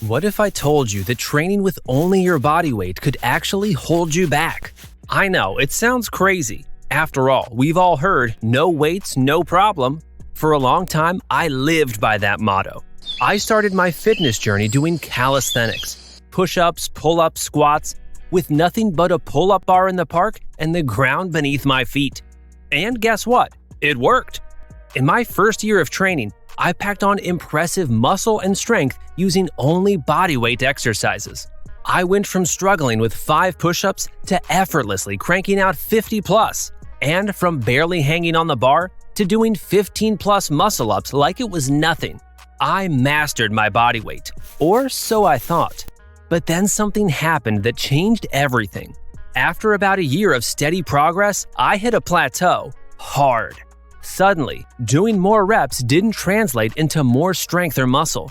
What if I told you that training with only your body weight could actually hold you back? I know, it sounds crazy. After all, we've all heard, no weights, no problem. For a long time, I lived by that motto. I started my fitness journey doing calisthenics, push-ups, pull-ups, squats, with nothing but a pull-up bar in the park and the ground beneath my feet. And guess what? It worked. In my first year of training, I packed on impressive muscle and strength using only bodyweight exercises. I went from struggling with 5 push-ups to effortlessly cranking out 50 plus, and from barely hanging on the bar to doing 15 plus muscle-ups like it was nothing. I mastered my body weight, or so I thought. But then something happened that changed everything. After about a year of steady progress, I hit a plateau hard. Suddenly, doing more reps didn't translate into more strength or muscle.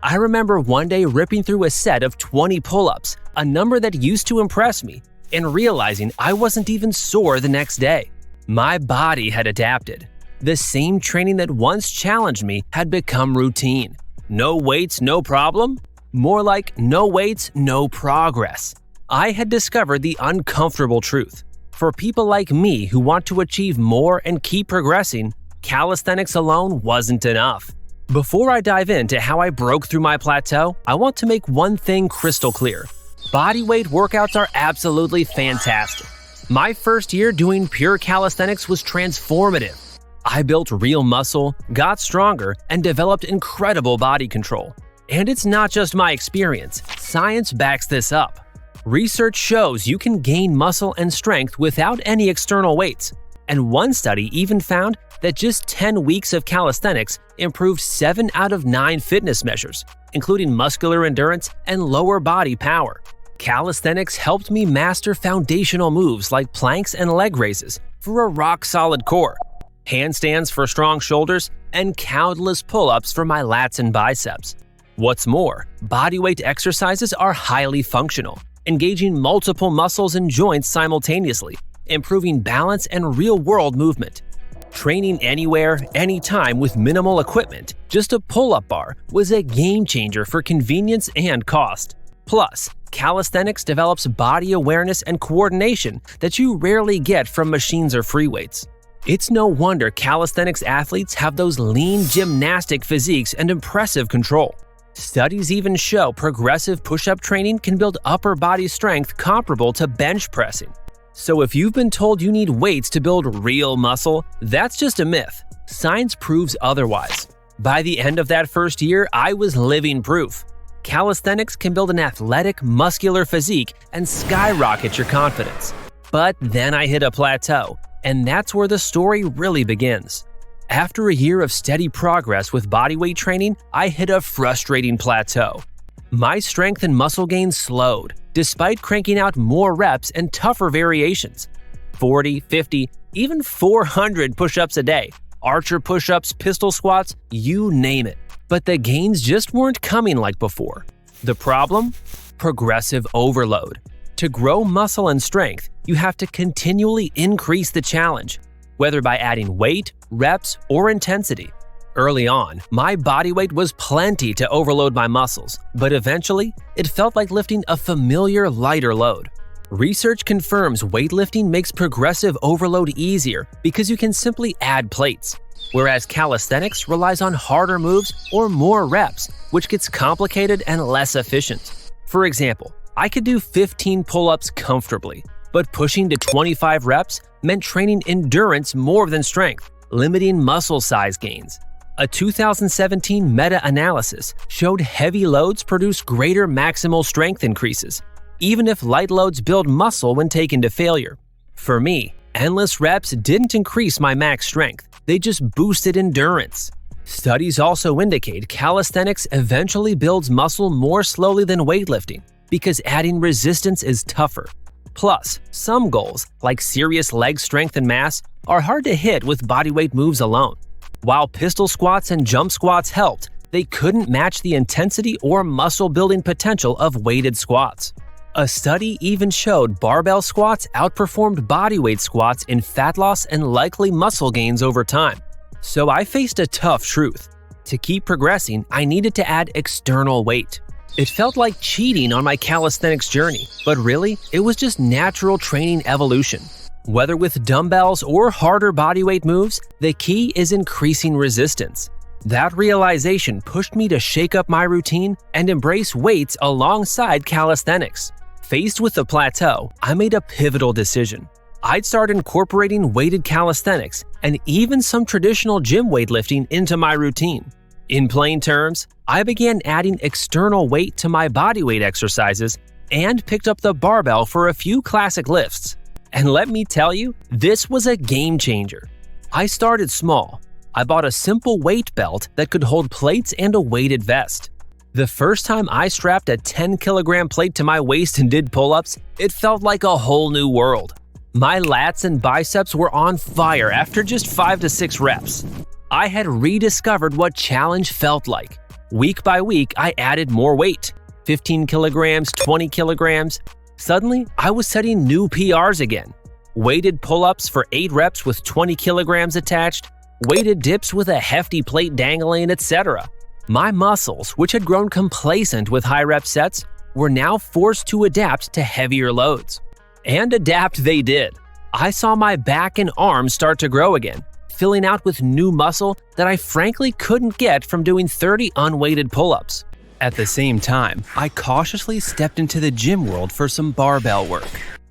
I remember one day ripping through a set of 20 pull-ups, a number that used to impress me, and realizing I wasn't even sore the next day. My body had adapted. The same training that once challenged me had become routine. No weights, no problem? More like no weights, no progress. I had discovered the uncomfortable truth. For people like me who want to achieve more and keep progressing, calisthenics alone wasn't enough. Before I dive into how I broke through my plateau, I want to make one thing crystal clear. Bodyweight workouts are absolutely fantastic. My first year doing pure calisthenics was transformative. I built real muscle, got stronger, and developed incredible body control. And it's not just my experience, science backs this up. Research shows you can gain muscle and strength without any external weights, and one study even found that just 10 weeks of calisthenics improved 7 out of 9 fitness measures, including muscular endurance and lower body power. Calisthenics helped me master foundational moves like planks and leg raises for a rock-solid core, handstands for strong shoulders, and countless pull-ups for my lats and biceps. What's more, bodyweight exercises are highly functional, engaging multiple muscles and joints simultaneously, improving balance and real-world movement. Training anywhere, anytime with minimal equipment, just a pull-up bar, was a game-changer for convenience and cost. Plus, calisthenics develops body awareness and coordination that you rarely get from machines or free weights. It's no wonder calisthenics athletes have those lean gymnastic physiques and impressive control. Studies even show progressive push-up training can build upper body strength comparable to bench pressing. So if you've been told you need weights to build real muscle, that's just a myth. Science proves otherwise. By the end of that first year, I was living proof. Calisthenics can build an athletic, muscular physique and skyrocket your confidence. But then I hit a plateau, and that's where the story really begins. After a year of steady progress with bodyweight training, I hit a frustrating plateau. My strength and muscle gain slowed, despite cranking out more reps and tougher variations. 40, 50, even 400 push-ups a day, archer push-ups, pistol squats, you name it. But the gains just weren't coming like before. The problem? Progressive overload. To grow muscle and strength, you have to continually increase the challenge, whether by adding weight, reps, or intensity. Early on, my body weight was plenty to overload my muscles, but eventually, it felt like lifting a familiar lighter load. Research confirms weightlifting makes progressive overload easier because you can simply add plates, whereas calisthenics relies on harder moves or more reps, which gets complicated and less efficient. For example, I could do 15 pull-ups comfortably, but pushing to 25 reps meant training endurance more than strength, limiting muscle size gains. A 2017 meta-analysis showed heavy loads produce greater maximal strength increases, even if light loads build muscle when taken to failure. For me, endless reps didn't increase my max strength, they just boosted endurance. Studies also indicate calisthenics eventually builds muscle more slowly than weightlifting because adding resistance is tougher. Plus, some goals, like serious leg strength and mass, are hard to hit with bodyweight moves alone. While pistol squats and jump squats helped, they couldn't match the intensity or muscle-building potential of weighted squats. A study even showed barbell squats outperformed bodyweight squats in fat loss and likely muscle gains over time. So I faced a tough truth. To keep progressing, I needed to add external weight. It felt like cheating on my calisthenics journey, but really, it was just natural training evolution. Whether with dumbbells or harder bodyweight moves, the key is increasing resistance. That realization pushed me to shake up my routine and embrace weights alongside calisthenics. Faced with the plateau, I made a pivotal decision. I'd start incorporating weighted calisthenics and even some traditional gym weightlifting into my routine. In plain terms, I began adding external weight to my bodyweight exercises and picked up the barbell for a few classic lifts. And let me tell you, this was a game changer. I started small. I bought a simple weight belt that could hold plates and a weighted vest. The first time I strapped a 10-kilogram plate to my waist and did pull-ups, it felt like a whole new world. My lats and biceps were on fire after just 5 to 6 reps. I had rediscovered what challenge felt like. Week by week, I added more weight. 15 kilograms, 20 kilograms. Suddenly, I was setting new PRs again. Weighted pull-ups for 8 reps with 20 kilograms attached, weighted dips with a hefty plate dangling, etc. My muscles, which had grown complacent with high-rep sets, were now forced to adapt to heavier loads. And adapt they did. I saw my back and arms start to grow again, filling out with new muscle that I frankly couldn't get from doing 30 unweighted pull-ups. At the same time, I cautiously stepped into the gym world for some barbell work.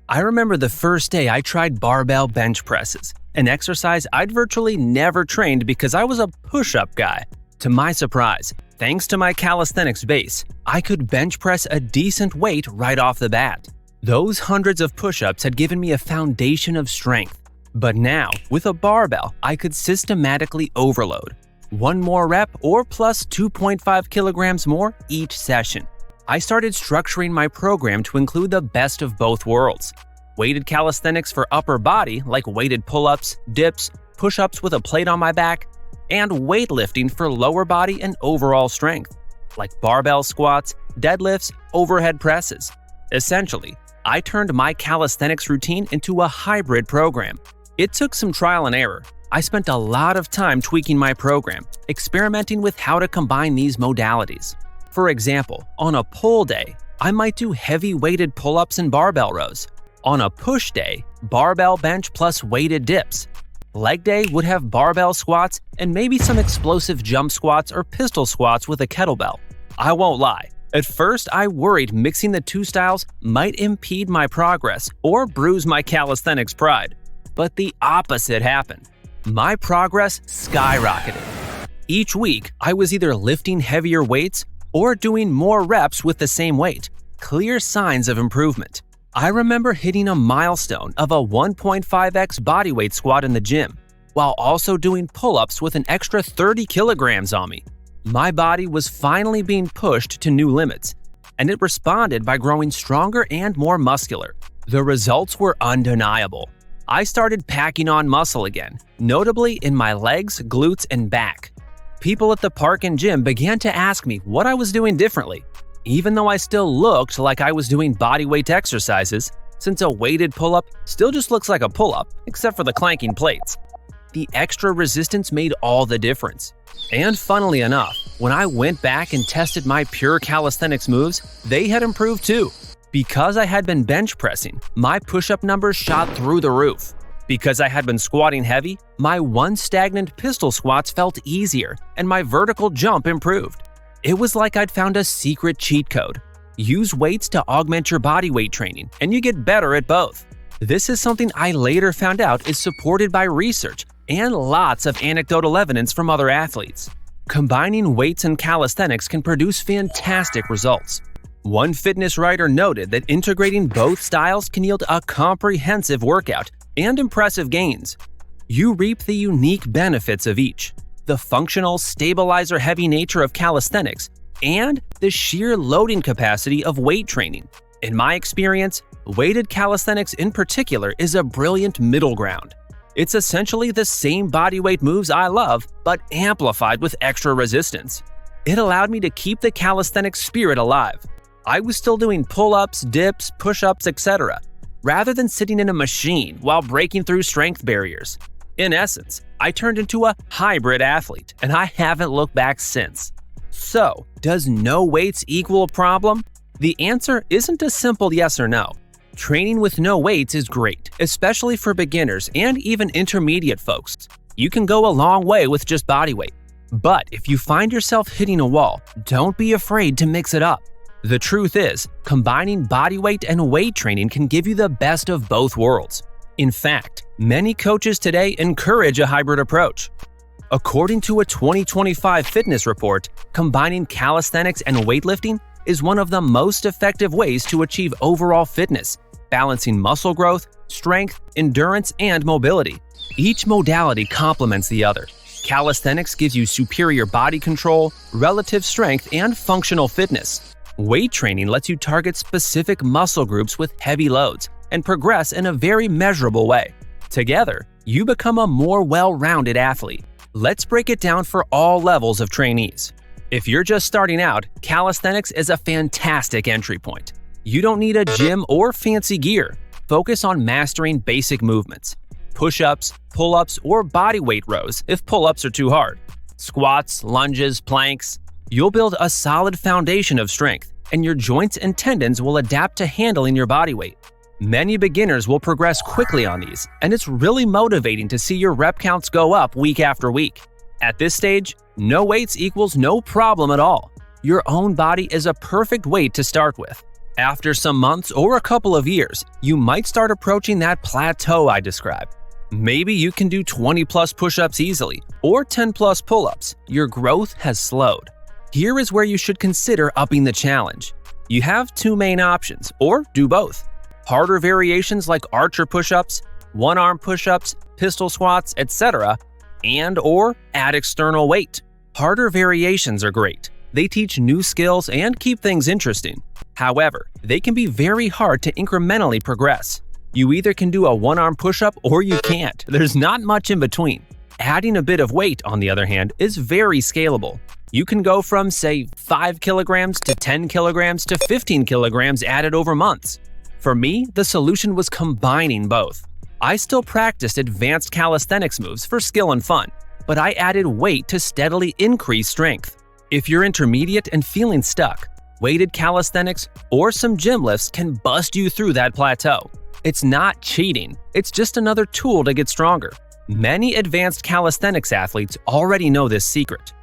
I remember the first day I tried barbell bench presses, an exercise I'd virtually never trained because I was a push-up guy. To my surprise, thanks to my calisthenics base, I could bench press a decent weight right off the bat. Those hundreds of push-ups had given me a foundation of strength. But now, with a barbell, I could systematically overload. One more rep or plus 2.5 kilograms more each session. I started structuring my program to include the best of both worlds. Weighted calisthenics for upper body, like weighted pull-ups, dips, push-ups with a plate on my back, and weightlifting for lower body and overall strength, like barbell squats, deadlifts, overhead presses. Essentially, I turned my calisthenics routine into a hybrid program. It took some trial and error. I spent a lot of time tweaking my program, experimenting with how to combine these modalities. For example, on a pull day, I might do heavy weighted pull-ups and barbell rows. On a push day, barbell bench plus weighted dips. Leg day would have barbell squats and maybe some explosive jump squats or pistol squats with a kettlebell. I won't lie, at first I worried mixing the two styles might impede my progress or bruise my calisthenics pride. But the opposite happened. My progress skyrocketed. Each week, I was either lifting heavier weights or doing more reps with the same weight. Clear signs of improvement. I remember hitting a milestone of a 1.5x bodyweight squat in the gym, while also doing pull-ups with an extra 30 kilograms on me. My body was finally being pushed to new limits, and it responded by growing stronger and more muscular. The results were undeniable. I started packing on muscle again, notably in my legs, glutes, and back. People at the park and gym began to ask me what I was doing differently, even though I still looked like I was doing bodyweight exercises, since a weighted pull-up still just looks like a pull-up, except for the clanking plates. The extra resistance made all the difference. And funnily enough, when I went back and tested my pure calisthenics moves, they had improved too. Because I had been bench pressing, my push-up numbers shot through the roof. Because I had been squatting heavy, my once stagnant pistol squats felt easier and my vertical jump improved. It was like I'd found a secret cheat code. Use weights to augment your bodyweight training, and you get better at both. This is something I later found out is supported by research and lots of anecdotal evidence from other athletes. Combining weights and calisthenics can produce fantastic results. One fitness writer noted that integrating both styles can yield a comprehensive workout and impressive gains. You reap the unique benefits of each. The functional, stabilizer-heavy nature of calisthenics, and the sheer loading capacity of weight training. In my experience, weighted calisthenics in particular is a brilliant middle ground. It's essentially the same bodyweight moves I love, but amplified with extra resistance. It allowed me to keep the calisthenics spirit alive. I was still doing pull-ups, dips, push-ups, etc., rather than sitting in a machine while breaking through strength barriers. In essence, I turned into a hybrid athlete, and I haven't looked back since. So, does no weights equal a problem? The answer isn't a simple yes or no. Training with no weights is great, especially for beginners and even intermediate folks. You can go a long way with just body weight. But if you find yourself hitting a wall, don't be afraid to mix it up. The truth is, combining body weight and weight training can give you the best of both worlds. In fact, many coaches today encourage a hybrid approach. According to a 2025 fitness report, combining calisthenics and weightlifting is one of the most effective ways to achieve overall fitness, balancing muscle growth, strength, endurance, and mobility. Each modality complements the other. Calisthenics gives you superior body control, relative strength, and functional fitness. Weight training lets you target specific muscle groups with heavy loads and progress in a very measurable way. Together, you become a more well-rounded athlete. Let's break it down for all levels of trainees. If you're just starting out, calisthenics is a fantastic entry point. You don't need a gym or fancy gear. Focus on mastering basic movements. Push-ups, pull-ups, or body weight rows if pull-ups are too hard. Squats, lunges, planks. You'll build a solid foundation of strength, and your joints and tendons will adapt to handling your body weight. Many beginners will progress quickly on these, and it's really motivating to see your rep counts go up week after week. At this stage, no weights equals no problem at all. Your own body is a perfect weight to start with. After some months or a couple of years, you might start approaching that plateau I described. Maybe you can do 20-plus push-ups easily, or 10-plus pull-ups. Your growth has slowed. Here is where you should consider upping the challenge. You have two main options, or do both. Harder variations like archer push-ups, one-arm push-ups, pistol squats, etc., and/or add external weight. Harder variations are great. They teach new skills and keep things interesting. However, they can be very hard to incrementally progress. You either can do a one-arm push-up or you can't. There's not much in between. Adding a bit of weight, on the other hand, is very scalable. You can go from, say, 5 kilograms to 10 kilograms to 15 kilograms added over months. For me, the solution was combining both. I still practiced advanced calisthenics moves for skill and fun, but I added weight to steadily increase strength. If you're intermediate and feeling stuck, weighted calisthenics or some gym lifts can bust you through that plateau. It's not cheating, it's just another tool to get stronger. Many advanced calisthenics athletes already know this secret.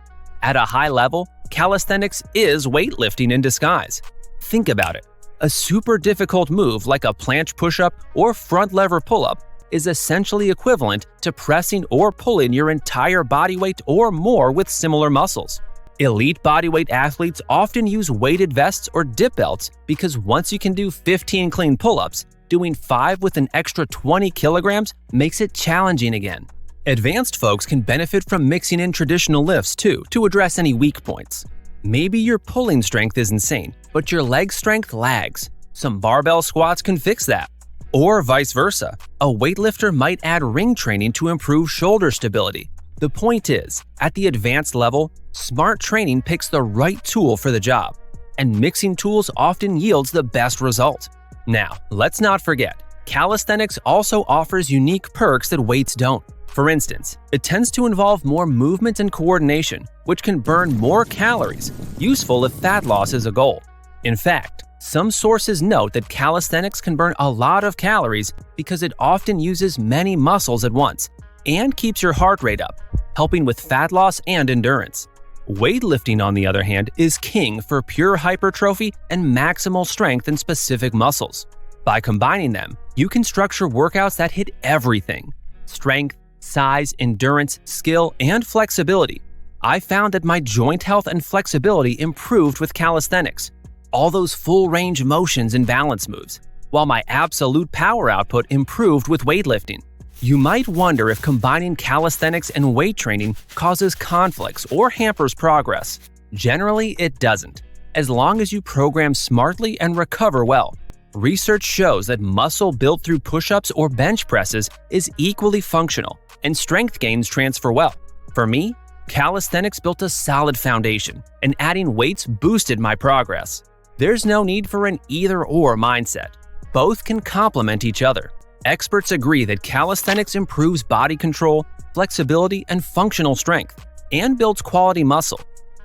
At a high level, calisthenics is weightlifting in disguise. Think about it. A super difficult move like a planche push-up or front lever pull-up is essentially equivalent to pressing or pulling your entire body weight or more with similar muscles. Elite bodyweight athletes often use weighted vests or dip belts because once you can do 15 clean pull-ups, doing 5 with an extra 20 kilograms makes it challenging again. Advanced folks can benefit from mixing in traditional lifts too to address any weak points. Maybe your pulling strength is insane, but your leg strength lags. Some barbell squats can fix that. Or vice versa, a weightlifter might add ring training to improve shoulder stability. The point is, at the advanced level, smart training picks the right tool for the job, and mixing tools often yields the best result. Now, let's not forget, calisthenics also offers unique perks that weights don't. For instance, it tends to involve more movement and coordination, which can burn more calories, useful if fat loss is a goal. In fact, some sources note that calisthenics can burn a lot of calories because it often uses many muscles at once and keeps your heart rate up, helping with fat loss and endurance. Weightlifting, on the other hand, is king for pure hypertrophy and maximal strength in specific muscles. By combining them, you can structure workouts that hit everything: strength, size, endurance, skill, and flexibility. I found that my joint health and flexibility improved with calisthenics, all those full range motions and balance moves, while my absolute power output improved with weightlifting. You might wonder if combining calisthenics and weight training causes conflicts or hampers progress. Generally, it doesn't, as long as you program smartly and recover well. Research shows that muscle built through push-ups or bench presses is equally functional, and strength gains transfer well. For me, calisthenics built a solid foundation, and adding weights boosted my progress. There's no need for an either-or mindset. Both can complement each other. Experts agree that calisthenics improves body control, flexibility, and functional strength, and builds quality muscle.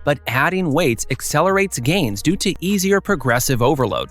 but adding weights accelerates gains due to easier progressive overload.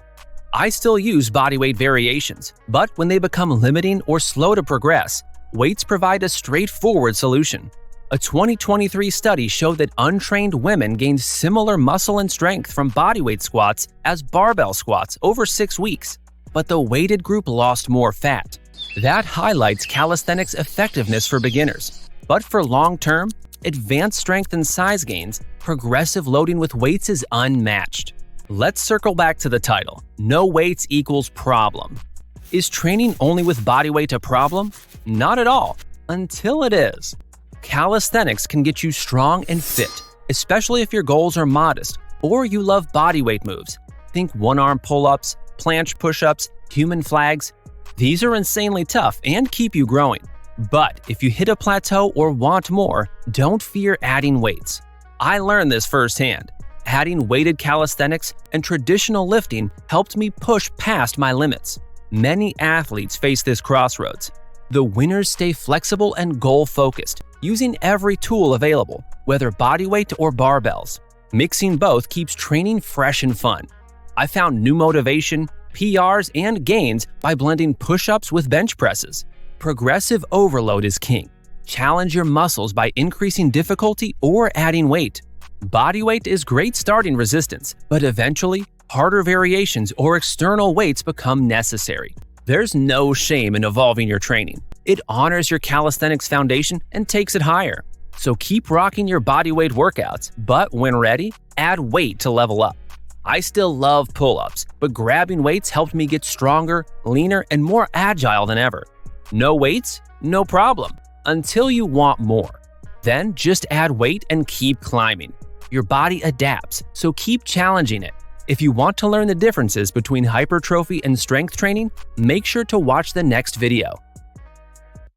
I still use bodyweight variations, but when they become limiting or slow to progress, weights provide a straightforward solution. A 2023 study showed that untrained women gained similar muscle and strength from bodyweight squats as barbell squats over 6 weeks, but the weighted group lost more fat. That highlights calisthenics' effectiveness for beginners. But for long-term, advanced strength and size gains, progressive loading with weights is unmatched. Let's circle back to the title. No weights equals problem. Is training only with bodyweight a problem? Not at all, until it is. Calisthenics can get you strong and fit, especially if your goals are modest or you love bodyweight moves. Think one-arm pull-ups, planche push-ups, human flags. These are insanely tough and keep you growing. But if you hit a plateau or want more, don't fear adding weights. I learned this firsthand. Adding weighted calisthenics and traditional lifting helped me push past my limits. Many athletes face this crossroads. The winners stay flexible and goal-focused, using every tool available, whether bodyweight or barbells. Mixing both keeps training fresh and fun. I found new motivation, PRs, and gains by blending push-ups with bench presses. Progressive overload is king. Challenge your muscles by increasing difficulty or adding weight. Bodyweight is great starting resistance, but eventually, harder variations or external weights become necessary. There's no shame in evolving your training. It honors your calisthenics foundation and takes it higher. So keep rocking your bodyweight workouts, but when ready, add weight to level up. I still love pull-ups, but grabbing weights helped me get stronger, leaner, and more agile than ever. No weights? No problem, until you want more. Then just add weight and keep climbing. Your body adapts, so keep challenging it. If you want to learn the differences between hypertrophy and strength training, make sure to watch the next video.